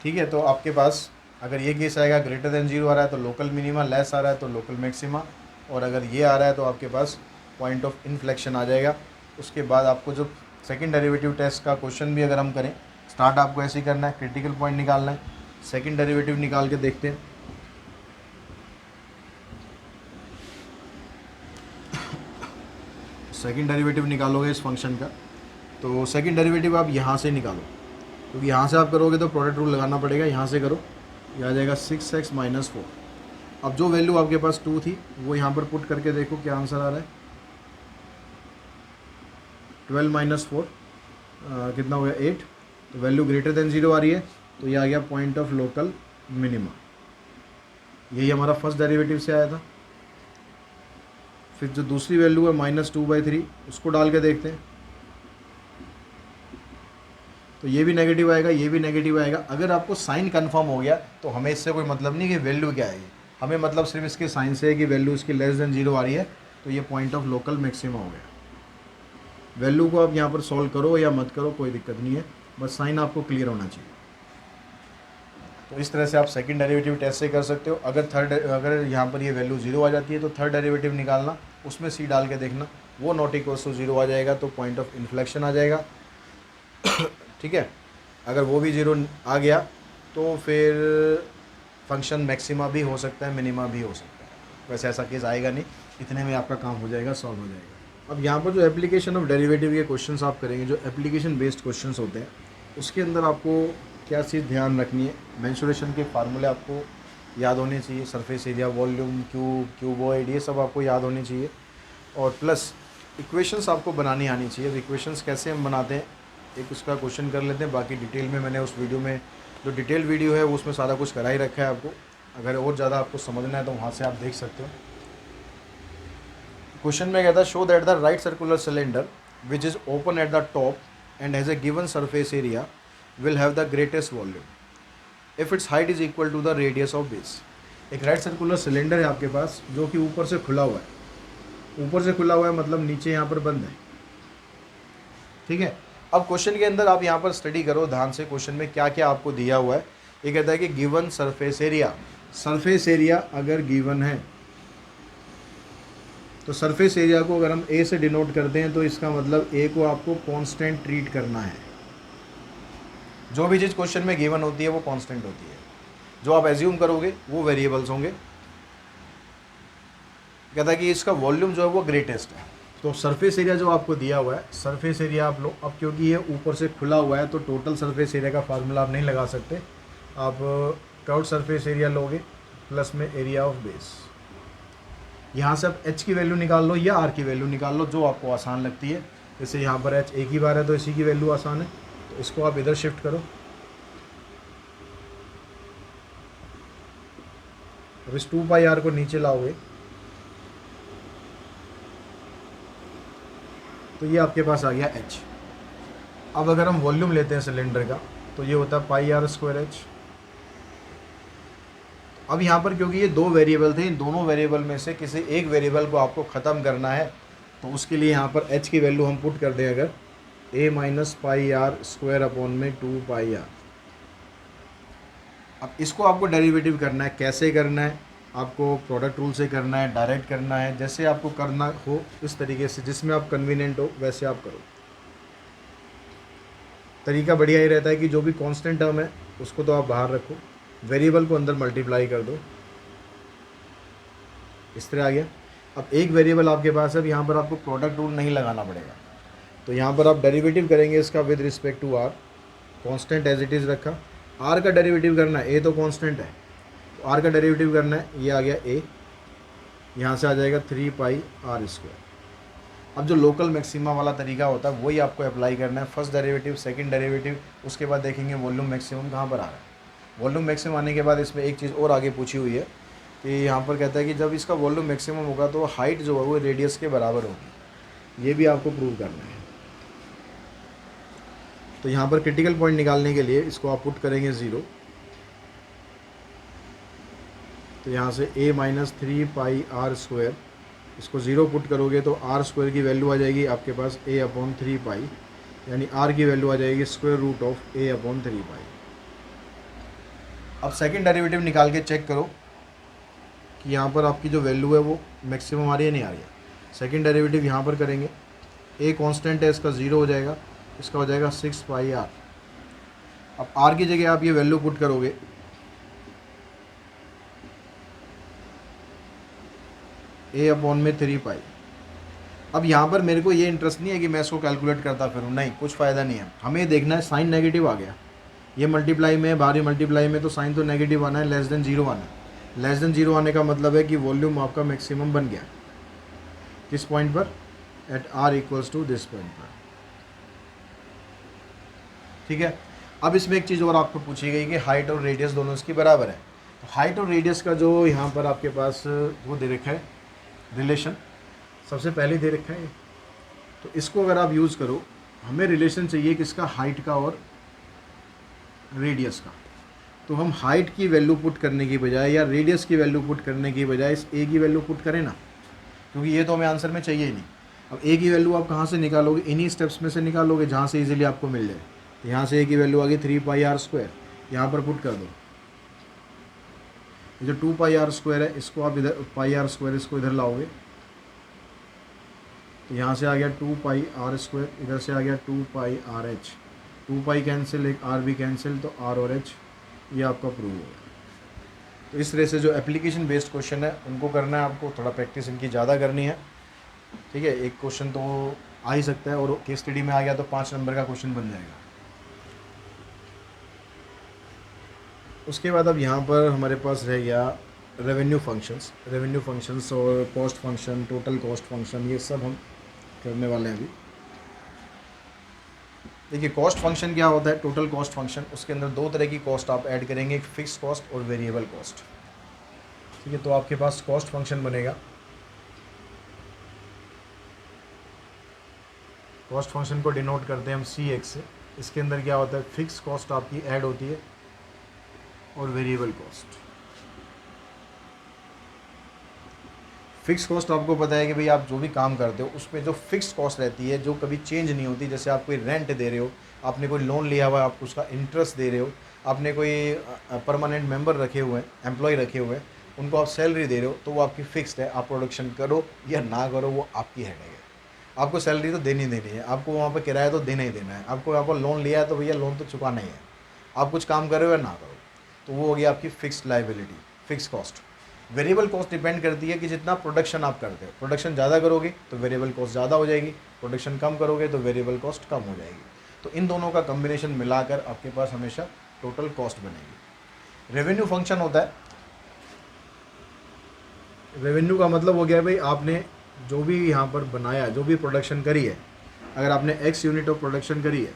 ठीक है, तो आपके पास अगर ये केस आएगा ग्रेटर देन 0 आ रहा है तो लोकल मिनिमा, लेस आ रहा है तो लोकल मैक्सिमा, और अगर ये आ रहा है तो आपके पास पॉइंट ऑफ इन्फ्लेक्शन आ जाएगा। उसके बाद आपको जो सेकंड डेरिवेटिव टेस्ट का क्वेश्चन भी अगर हम करें, स्टार्ट आपको ऐसे ही करना है, क्रिटिकल पॉइंट निकालना है, सेकंड डेरिवेटिव निकाल के देखते हैं। सेकंड डेरिवेटिव निकालोगे इस फंक्शन का, तो सेकंड डेरिवेटिव आप यहाँ से निकालो, क्योंकि यहाँ से आप करोगे तो प्रोडक्ट रूल लगाना पड़ेगा। यहाँ से करो, ये आ जाएगा 6x - 4। अब जो वैल्यू आपके पास 2 थी वो यहाँ पर पुट करके देखो क्या आंसर आ रहा है। 12 - 4 कितना हो गया 8। तो वैल्यू ग्रेटर देन 0 आ रही है तो ये आ गया पॉइंट ऑफ लोकल मिनिमा। यही हमारा फर्स्ट डेरिवेटिव से आया था। फिर जो दूसरी वैल्यू है -2/3 उसको डाल के देखते हैं, तो ये भी नेगेटिव आएगा, ये भी नेगेटिव आएगा। अगर आपको साइन कंफर्म हो गया तो हमें इससे कोई मतलब नहीं कि वैल्यू क्या आएगी, हमें मतलब सिर्फ इसके साइन से है कि वैल्यू इसकी लेस देन 0 आ रही है तो ये पॉइंट ऑफ लोकल मैक्सिमा हो गया। वैल्यू को आप यहाँ पर सॉल्व करो या मत करो कोई दिक्कत नहीं है, बस साइन आपको क्लियर होना चाहिए। तो इस तरह से आप सेकंड डेरिवेटिव टेस्ट से कर सकते हो। अगर यहाँ पर ये वैल्यू 0 आ जाती है तो थर्ड डेरिवेटिव निकालना, उसमें सी डाल के देखना, वो नॉट इक्वल्स टू 0 आ जाएगा तो पॉइंट ऑफ इन्फ्लेक्शन आ जाएगा। ठीक है, अगर वो भी 0 आ गया तो फिर फंक्शन मैक्सिमा भी हो सकता है, मिनिमा भी हो सकता है। वैसे ऐसा केस आएगा नहीं, इतने में आपका काम हो जाएगा, सॉल्व हो जाएगा। अब यहाँ पर जो एप्लीकेशन ऑफ डेरिवेटिव के क्वेश्चंस आप करेंगे, जो एप्लीकेशन बेस्ड क्वेश्चंस होते हैं, उसके अंदर आपको क्या चीज़ ध्यान रखनी है, मेंसुरेशन के फार्मूले आपको याद होने चाहिए, सरफेस एरिया, वॉल्यूम, क्यूबॉइड, ये सब आपको याद होने चाहिए। और प्लस इक्वेशंस आपको बनानी आनी चाहिए। इक्वेशंस कैसे हम बनाते हैं एक उसका क्वेश्चन कर लेते हैं, बाकी डिटेल में मैंने उस वीडियो में जो डिटेल वीडियो है उसमें सारा कुछ करा ही रखा है आपको। अगर और ज़्यादा आपको समझना है तो वहाँ से आप देख सकते हो। क्वेश्चन में कहता है show that the right circular cylinder which is open at the top and has a given surface area will have the greatest volume if its height is equal to the radius of base। एक right circular cylinder है आपके पास जो कि ऊपर से खुला हुआ है, ऊपर से खुला हुआ है मतलब नीचे यहाँ पर बंद है। ठीक है, अब क्वेश्चन के अंदर आप यहाँ पर स्टडी करो ध्यान से, क्वेश्चन में क्या क्या आपको दिया हुआ है। ये कहता है कि given surface area, surface area अगर गिवन है तो सरफेस एरिया को अगर हम ए से डिनोट करते हैं तो इसका मतलब ए को आपको कांस्टेंट ट्रीट करना है। जो भी चीज़ क्वेश्चन में गिवन होती है वो कांस्टेंट होती है, जो आप एज्यूम करोगे वो वेरिएबल्स होंगे। कहता है कि इसका वॉल्यूम जो है वो ग्रेटेस्ट है। तो सरफेस एरिया जो आपको दिया हुआ है, सरफेस एरिया आप लो। अब क्योंकि ये ऊपर से खुला हुआ है तो टोटल सरफेस एरिया का फार्मूला आप नहीं लगा सकते, आप कर्व्ड सरफेस एरिया लोगे प्लस में एरिया ऑफ बेस। यहाँ से आप एच की वैल्यू निकाल लो या आर की वैल्यू निकाल लो, जो आपको आसान लगती है। जैसे यहाँ पर एच एक ही बार है तो इसी की वैल्यू आसान है, तो इसको आप इधर शिफ्ट करो। अब इस 2πr को नीचे लाओगे तो ये आपके पास आ गया h। अब अगर हम वॉल्यूम लेते हैं सिलेंडर का तो ये होता है पाई आर स्क्वायर एच। अब यहाँ पर क्योंकि ये दो वेरिएबल थे, इन दोनों वेरिएबल में से किसी एक वेरिएबल को आपको ख़त्म करना है, तो उसके लिए यहाँ पर h की वैल्यू हम पुट कर दें अगर a minus pi R square upon में 2 पाई आर। अब इसको आपको डेरिवेटिव करना है। कैसे करना है? आपको प्रोडक्ट रूल से करना है, डायरेक्ट करना है, जैसे आपको करना हो इस तरीके से, जिसमें आप कन्वीनियंट हो वैसे आप करो। तरीका बढ़िया ही रहता है कि जो भी कांस्टेंट टर्म है उसको तो आप बाहर रखो, वेरिएबल को अंदर मल्टीप्लाई कर दो, इस तरह आ गया। अब एक वेरिएबल आपके पास है, अब यहाँ पर आपको प्रोडक्ट रूल नहीं लगाना पड़ेगा, तो यहाँ पर आप डेरिवेटिव करेंगे इसका with respect to R. Constant as it is रखा, आर का डेरिवेटिव करना है, ए तो कांस्टेंट है तो आर का डेरिवेटिव करना है, ये आ गया ए, यहाँ से आ जाएगा 3 पाई आर स्क्वायर। अब जो लोकल मैक्सिमा वाला तरीका होता है वही आपको अप्लाई करना है, फर्स्ट डेरिवेटिव सेकंड डेरिवेटिव, उसके बाद देखेंगे वॉल्यूम मैक्सिमम कहाँ पर आ रहा है। वॉल्यूम मैक्सिमम आने के बाद इसमें एक चीज़ और आगे पूछी हुई है कि यहाँ पर कहता है कि जब इसका वॉल्यूम मैक्सिमम होगा तो हाइट जो है वो रेडियस के बराबर होगी, ये भी आपको प्रूव करना है। तो यहाँ पर क्रिटिकल पॉइंट निकालने के लिए इसको आप पुट करेंगे 0, तो यहाँ से a minus 3 pi R square, इसको 0 पुट करोगे तो आर स्क्वायर की वैल्यू आ जाएगी आपके पास a अपॉन 3 पाई, यानी आर की वैल्यू आ जाएगी square root of a upon 3 pi. अब सेकंड डेरिवेटिव निकाल के चेक करो कि यहाँ पर आपकी जो वैल्यू है वो मैक्सिमम आ रही है नहीं आ रही है। सेकंड डेरिवेटिव यहाँ पर करेंगे, a कांस्टेंट है इसका 0 हो जाएगा, इसका हो जाएगा 6 पाई आर। अब r की जगह आप ये वैल्यू पुट करोगे, a अपॉन में 3 पाई। अब यहाँ पर मेरे को ये इंटरेस्ट नहीं है कि मैं इसको कैलकुलेट करता फिरूँ, नहीं, कुछ फ़ायदा नहीं है। हमें ये देखना है साइन नेगेटिव आ गया, ये मल्टीप्लाई में, बाहरी मल्टीप्लाई में, तो साइन तो नेगेटिव आना है, लेस देन 0 आना है। लेस देन 0 आने का मतलब है कि वॉल्यूम आपका मैक्सिमम बन गया। किस पॉइंट पर? At r equals to this point पर। ठीक है। अब इसमें एक चीज़ और आपको पूछी गई कि हाइट और रेडियस दोनों इसकी बराबर है, तो हाइट और रेडियस का जो यहाँ पर आपके पास वो दे रखा है रिलेशन, सबसे पहले दे रखा है, तो इसको अगर आप यूज़ करो, हमें रिलेशन चाहिए किसका? हाइट का और रेडियस का। तो हम हाइट की वैल्यू पुट करने की बजाय या रेडियस की वैल्यू पुट करने की बजाय इस ए की वैल्यू पुट करें ना, क्योंकि ये तो हमें आंसर में चाहिए ही नहीं। अब ए की वैल्यू आप कहाँ से निकालोगे? इन्हीं स्टेप्स में से निकालोगे जहाँ से इजीली आपको मिल जाए। तो यहाँ से ए की वैल्यू आ गई 3 पाई आर स्क्वायर, यहाँ पर पुट कर दो। ये जो 2 पाई आर स्क्वायर है इसको आप इधर, पाई आर स्क्वायर इसको इधर लाओगे, तो यहाँ से आ गया 2 पाई आर स्क्वायर, इधर से आ गया 2 पाई आर एच, 2 पाई कैंसिल, एक आर भी कैंसिल, तो आर और एच ये आपका प्रूव हो गया। तो इस तरह से जो एप्लीकेशन बेस्ड क्वेश्चन है उनको करना है आपको, थोड़ा प्रैक्टिस इनकी ज़्यादा करनी है। ठीक है, एक क्वेश्चन तो आ ही सकता है, और केस स्टडी में आ गया तो 5 नंबर का क्वेश्चन बन जाएगा। उसके बाद अब यहाँ पर हमारे पास रह गया रेवेन्यू फंक्शंस और cost function, total cost function, ये सब हम करने वाले हैं अभी। देखिए कॉस्ट फंक्शन क्या होता है, टोटल कॉस्ट फंक्शन, उसके अंदर दो तरह की कॉस्ट आप ऐड करेंगे, एक फिक्स कॉस्ट और वेरिएबल कॉस्ट। ठीक है, तो आपके पास कॉस्ट फंक्शन बनेगा, कॉस्ट फंक्शन को डिनोट करते हैं हम सी एक्स से। इसके अंदर क्या होता है, फिक्स कॉस्ट आपकी ऐड होती है और वेरिएबल कॉस्ट। फिक्स कॉस्ट आपको पता है कि भाई आप जो भी काम करते हो उसमें जो फिक्स कॉस्ट रहती है, जो कभी चेंज नहीं होती, जैसे आप कोई रेंट दे रहे हो, आपने कोई लोन लिया हुआ है, आप उसका इंटरेस्ट दे रहे हो, आपने कोई परमानेंट मेंबर रखे हुए हैं, एम्प्लॉय रखे हुए हैं, उनको आप सैलरी दे रहे हो, तो वो आपकी फिक्स्ड है। आप प्रोडक्शन करो या ना करो वो आपकी हेडेक है, आपको सैलरी तो देनी है, आपको वहाँ पर किराया तो देना ही देना है, आपको यहाँ पर लोन लिया है तो भैया लोन तो चुकाना ही है, आप कुछ काम करो या ना करो, तो वो हो गया आपकी fixed liability, fix cost. Variable cost depend करती है कि जितना प्रोडक्शन आप करते हो, प्रोडक्शन ज़्यादा करोगे तो वेरिएबल कॉस्ट ज़्यादा हो जाएगी, प्रोडक्शन कम करोगे तो वेरिएबल कॉस्ट कम हो जाएगी। तो इन दोनों का कम्बिनेशन मिलाकर आपके पास हमेशा टोटल कॉस्ट बनेगी। रेवेन्यू फंक्शन होता है, रेवेन्यू का मतलब हो गया भाई आपने जो भी यहाँ पर बनाया, जो भी प्रोडक्शन करी है, अगर आपने x यूनिट ऑफ प्रोडक्शन करी है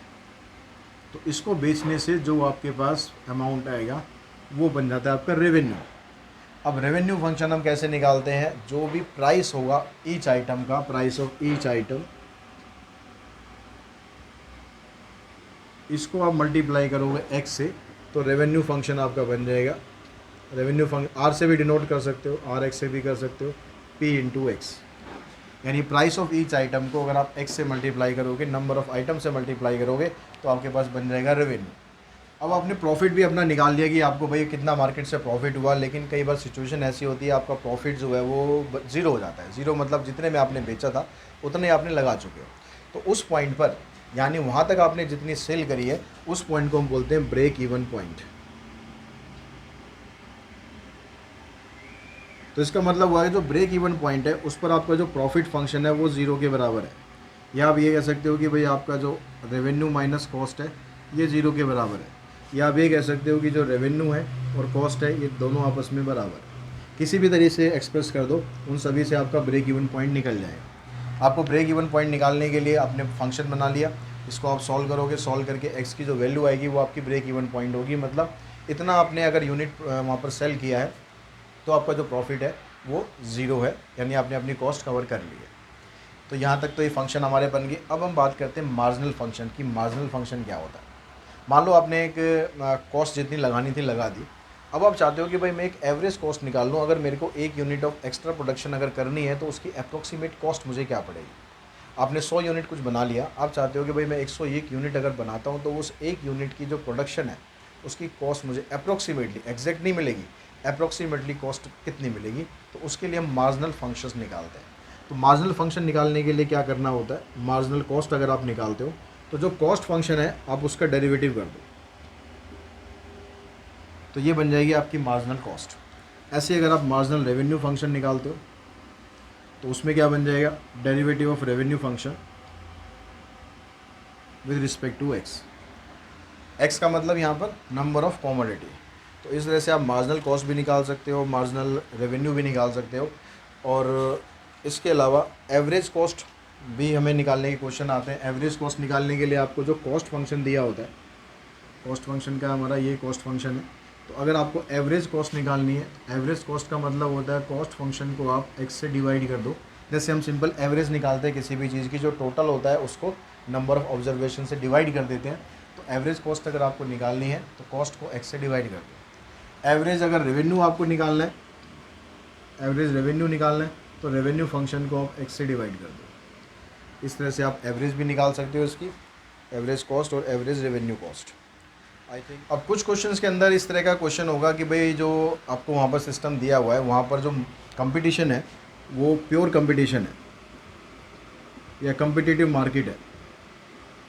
तो इसको बेचने से जो आपके पास अमाउंट आएगा वो बन जाता है आपका रेवेन्यू। अब रेवेन्यू फंक्शन हम कैसे निकालते हैं, जो भी प्राइस होगा ईच आइटम का, प्राइस ऑफ ईच आइटम इसको आप मल्टीप्लाई करोगे एक्स से, तो रेवेन्यू फंक्शन आपका बन जाएगा, रेवेन्यू फंक्शन आर से भी डिनोट कर सकते हो, आर एक्स से भी कर सकते हो, पी इंटू एक्स। यानी प्राइस ऑफ ईच आइटम को अगर आप एक्स से मल्टीप्लाई करोगे, नंबर ऑफ आइटम से मल्टीप्लाई करोगे, तो आपके पास बन जाएगा रेवेन्यू। अब आपने प्रॉफिट भी अपना निकाल लिया कि आपको भाई कितना मार्केट से प्रॉफिट हुआ, लेकिन कई बार सिचुएशन ऐसी होती है आपका प्रॉफिट जो है वो ज़ीरो हो जाता है। ज़ीरो मतलब जितने में आपने बेचा था उतने आपने लगा चुके हो। तो उस पॉइंट पर, यानी वहाँ तक आपने जितनी सेल करी है, उस पॉइंट को हम बोलते हैं ब्रेक इवन पॉइंट। तो इसका मतलब हुआ है जो ब्रेक इवन पॉइंट है उस पर आपका जो प्रॉफिट फंक्शन है वो ज़ीरो के बराबर है। या आप ये कह सकते हो कि भाई आपका जो रेवेन्यू माइनस कॉस्ट है ये ज़ीरो के बराबर है। या आप ये कह सकते हो कि जो रेवेन्यू है और कॉस्ट है ये दोनों आपस में बराबर है। किसी भी तरीके से एक्सप्रेस कर दो, उन सभी से आपका ब्रेक इवन पॉइंट निकल जाएगा। आपको ब्रेक इवन पॉइंट निकालने के लिए आपने फंक्शन बना लिया, इसको आप सॉल्व करोगे, सॉल्व करके एक्स की जो वैल्यू आएगी वो आपकी ब्रेक इवन पॉइंट होगी। मतलब इतना आपने अगर यूनिट वहाँ पर सेल किया है तो आपका जो प्रॉफिट है वो ज़ीरो है, यानी आपने अपनी कॉस्ट कवर कर ली है। तो यहाँ तक तो ये फंक्शन हमारे बन गए। अब हम बात करते हैं मार्जिनल फंक्शन की। मार्जिनल फंक्शन क्या होता है? मान लो आपने एक कॉस्ट जितनी लगानी थी लगा दी, अब आप चाहते हो कि भाई मैं एक एवरेज कॉस्ट निकाल लूँ। अगर मेरे को 1 यूनिट ऑफ एक्स्ट्रा प्रोडक्शन अगर करनी है तो उसकी अप्रोक्सीमेट कॉस्ट मुझे क्या पड़ेगी। आपने 100 यूनिट कुछ बना लिया, आप चाहते हो कि भाई मैं 101 यूनिट अगर बनाता हूँ तो उस 1 यूनिट की जो प्रोडक्शन है उसकी कॉस्ट मुझे अप्रोक्सीमेटली, एग्जैक्ट नहीं मिलेगी, अप्रोक्सीमेटली कॉस्ट कितनी मिलेगी, तो उसके लिए हम मार्जिनल फंक्शंस निकालते हैं। तो मार्जिनल फंक्शन निकालने के लिए क्या करना होता है, मार्जिनल कॉस्ट अगर आप निकालते हो तो जो कॉस्ट फंक्शन है आप उसका डेरिवेटिव कर दो, तो ये बन जाएगी आपकी मार्जिनल कॉस्ट। ऐसे अगर आप मार्जिनल रेवेन्यू फंक्शन निकालते हो तो उसमें क्या बन जाएगा, derivative of revenue function with respect to X. X का मतलब यहाँ पर नंबर ऑफ कॉमोडिटी। तो इस तरह से आप मार्जिनल कॉस्ट भी निकाल सकते हो, मार्जिनल रेवेन्यू भी निकाल सकते हो। और इसके अलावा एवरेज कॉस्ट भी हमें निकालने के क्वेश्चन आते हैं। एवरेज कॉस्ट निकालने के लिए आपको जो कॉस्ट फंक्शन दिया होता है, कॉस्ट फंक्शन का हमारा ये कॉस्ट फंक्शन है। तो अगर आपको एवरेज कॉस्ट निकालनी है, एवरेज कॉस्ट का मतलब होता है कॉस्ट फंक्शन को आप एक्स से डिवाइड कर दो। जैसे हम सिंपल एवरेज निकालते हैं किसी भी चीज़ की, जो टोटल होता है उसको नंबर ऑफ ऑब्जर्वेशन से डिवाइड कर देते हैं। तो एवरेज कॉस्ट अगर आपको निकालनी है तो कॉस्ट को एक्स से डिवाइड कर दो। एवरेज अगर रेवेन्यू आपको निकालना है, एवरेज रेवेन्यू निकालना है तो रेवेन्यू फंक्शन को आप एक्स से डिवाइड कर दो। इस तरह से आप एवरेज भी निकाल सकते हो इसकी, एवरेज कॉस्ट और average revenue cost. I think अब कुछ क्वेश्चंस के अंदर इस तरह का क्वेश्चन होगा कि भाई जो आपको वहाँ पर सिस्टम दिया हुआ है वहाँ पर जो कंपटीशन है वो प्योर कंपटीशन है या कम्पिटिटिव मार्केट है।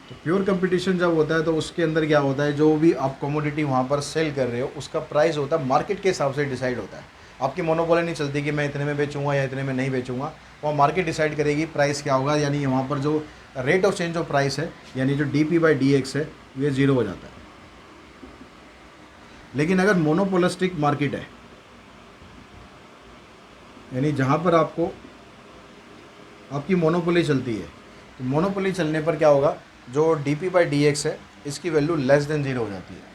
तो प्योर कंपटीशन जब होता है तो उसके अंदर क्या होता है, जो भी आप कमोडिटी वहाँ पर सेल कर रहे हो उसका प्राइस होता है मार्केट के हिसाब से डिसाइड होता है। आपकी मोनोपोली नहीं चलती कि मैं इतने में बेचूंगा या इतने में नहीं बेचूंगा, वहाँ मार्केट डिसाइड करेगी प्राइस क्या होगा। यानी वहाँ पर जो rate of change of price है, यानी जो dp/dx है, ये ज़ीरो हो जाता है। लेकिन अगर मोनोपोलिस्टिक मार्केट है, यानी जहाँ पर आपको आपकी मोनोपोली चलती है, तो मोनोपोली चलने पर क्या होगा, जो dp/dx है इसकी वैल्यू लेस देन ज़ीरो हो जाती है।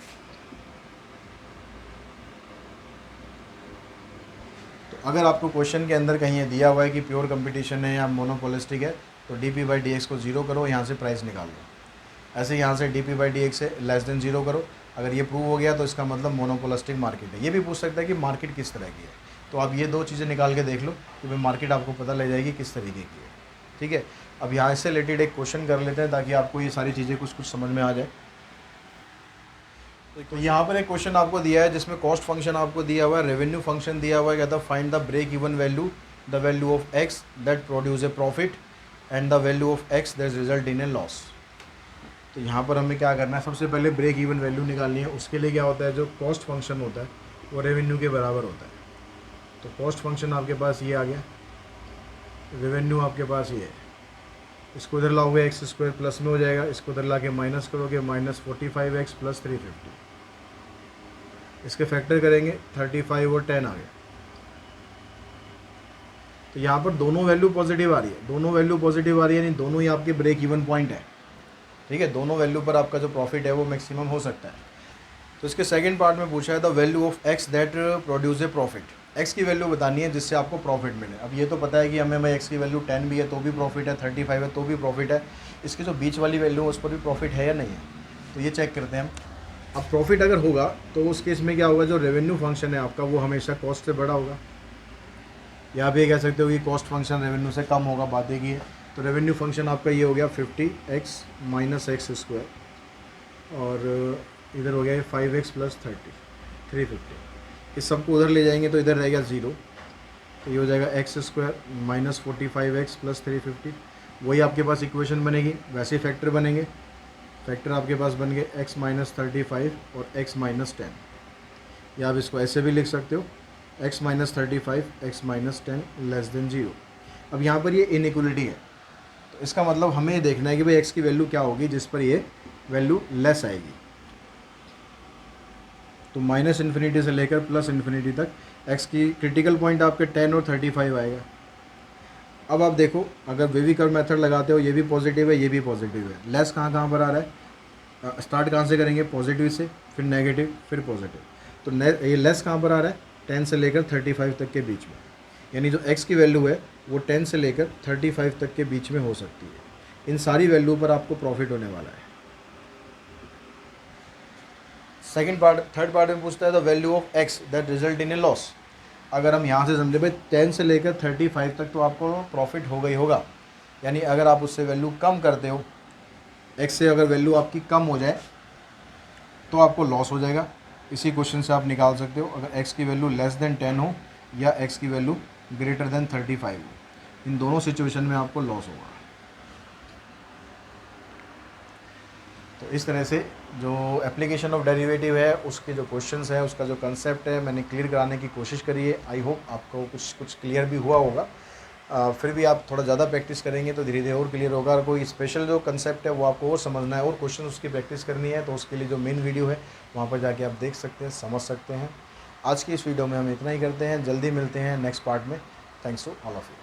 तो अगर आपको क्वेश्चन के अंदर कहीं ये दिया हुआ है कि प्योर कंपटीशन है या मोनोपोलिस्टिक है, तो dp/dx को ज़ीरो करो, यहाँ से प्राइस निकाल लो। ऐसे यहाँ से dp/dx से लेस देन ज़ीरो करो। अगर ये प्रूव हो गया तो इसका मतलब मोनोपोलिस्टिक मार्केट है। ये भी पूछ सकता है कि मार्केट किस तरह की है, तो आप ये दो चीज़ें निकाल के देख लो कि भाई मार्केट आपको पता लग जाएगी किस तरीके की है। ठीक है, अब यहाँ से रिलेटेड एक क्वेश्चन कर लेते हैं ताकि आपको ये सारी चीज़ें कुछ कुछ समझ में आ जाए। तो यहाँ पर एक क्वेश्चन आपको दिया है जिसमें कॉस्ट फंक्शन आपको दिया हुआ है, रेवेन्यू फंक्शन दिया हुआ है, कहता है find the break even value, the value of X that produce a profit and the value of X that result in a loss. तो यहाँ पर हमें क्या करना है, सबसे पहले ब्रेक इवन वैल्यू निकालनी है। उसके लिए क्या होता है, जो कॉस्ट फंक्शन होता है वो रेवेन्यू के बराबर होता है। तो कॉस्ट फंक्शन आपके पास ये आ गया, रेवेन्यू आपके पास ये है। इसको इधर लाओगे एक्स स्क्वायर प्लस में हो जाएगा, इसको इधर ला के माइनस करोगे, -45x + 350। इसके फैक्टर करेंगे 35 और 10 आ गया। तो यहाँ पर दोनों वैल्यू पॉजिटिव आ रही है, दोनों वैल्यू पॉजिटिव आ रही है, यानी दोनों ही आपके ब्रेक इवन पॉइंट है। ठीक है, दोनों वैल्यू पर आपका जो प्रॉफिट है वो मैक्सिमम हो सकता है। तो इसके सेकंड पार्ट में पूछा है the value of X that produce a profit. X की वैल्यू बतानी है जिससे आपको प्रॉफिट मिले। अब ये तो पता है कि हमें भाई एक्स की वैल्यू 10 भी है तो भी प्रॉफिट है, 35 है तो भी प्रॉफिट है। इसकी जो बीच वाली वैल्यू है उस पर भी प्रॉफिट है या नहीं है। तो ये चेक करते हैं हम। अब प्रॉफिट अगर होगा तो उस केस में क्या होगा, जो रेवेन्यू फंक्शन है आपका वो हमेशा कॉस्ट से बड़ा होगा, या आप ये कह सकते हो कि कॉस्ट फंक्शन रेवेन्यू से कम होगा, बात एक ही है। तो रेवेन्यू फंक्शन आपका ये हो गया 50x माइनस एक्स स्क्वायर, और इधर हो गया 5x प्लस 350। इस सबको उधर ले जाएंगे तो इधर रहेगा 0, तो ये हो जाएगा x square minus 45x plus 350। वही आपके पास इक्वेशन बनेगी, वैसे फैक्टर बनेंगे। फैक्टर आपके पास बन गए x माइनस 35 और x माइनस 10, या आप इसको ऐसे भी लिख सकते हो x minus 35 x minus 10 less than 0। अब यहाँ पर ये इनइक्वलिटी है, तो इसका मतलब हमें ये देखना है कि भाई x की वैल्यू क्या होगी जिस पर ये वैल्यू लेस आएगी। तो माइनस इन्फिनिटी से लेकर प्लस इन्फिनिटी तक x की क्रिटिकल पॉइंट आपके 10 और 35 आएगा। अब आप देखो, अगर वेवी कर्व मेथड लगाते हो, ये भी पॉजिटिव है, ये भी पॉजिटिव है, लेस कहाँ कहाँ पर आ रहा है, स्टार्ट कहाँ से करेंगे, पॉजिटिव से, फिर नेगेटिव, फिर पॉजिटिव। तो ये लेस कहाँ पर आ रहा है, 10 से लेकर 35 तक के बीच में, यानी जो x की वैल्यू है वो 10 से लेकर 35 तक के बीच में हो सकती है। इन सारी वैल्यू पर आपको प्रॉफिट होने वाला है। थर्ड पार्ट में पूछता है the value of x that result in a loss. अगर हम यहाँ से समझे भाई 10 से लेकर 35 तक तो आपको प्रॉफिट होगा ही होगा, यानी अगर आप उससे वैल्यू कम करते हो, x से अगर वैल्यू आपकी कम हो जाए तो आपको लॉस हो जाएगा। इसी क्वेश्चन से आप निकाल सकते हो, अगर x की वैल्यू लेस देन 10 हो या x की वैल्यू ग्रेटर देन 35 हो, इन दोनों सिचुएशन में आपको लॉस होगा। तो इस तरह से जो एप्लीकेशन ऑफ डेरिवेटिव है उसके जो क्वेश्चंस है, उसका जो कंसेप्ट है, मैंने क्लियर कराने की कोशिश करी है। आई होप आपको कुछ क्लियर भी हुआ होगा। फिर भी आप थोड़ा ज़्यादा प्रैक्टिस करेंगे तो धीरे धीरे और क्लियर होगा। और कोई स्पेशल जो कंसेप्ट है वो आपको और समझना है और क्वेश्चन उसकी प्रैक्टिस करनी है, तो उसके लिए जो मेन वीडियो है वहाँ पर जाके आप देख सकते हैं, समझ सकते हैं। आज की इस वीडियो में हम इतना ही करते हैं, जल्दी मिलते हैं नेक्स्ट पार्ट में। Thanks to all of you.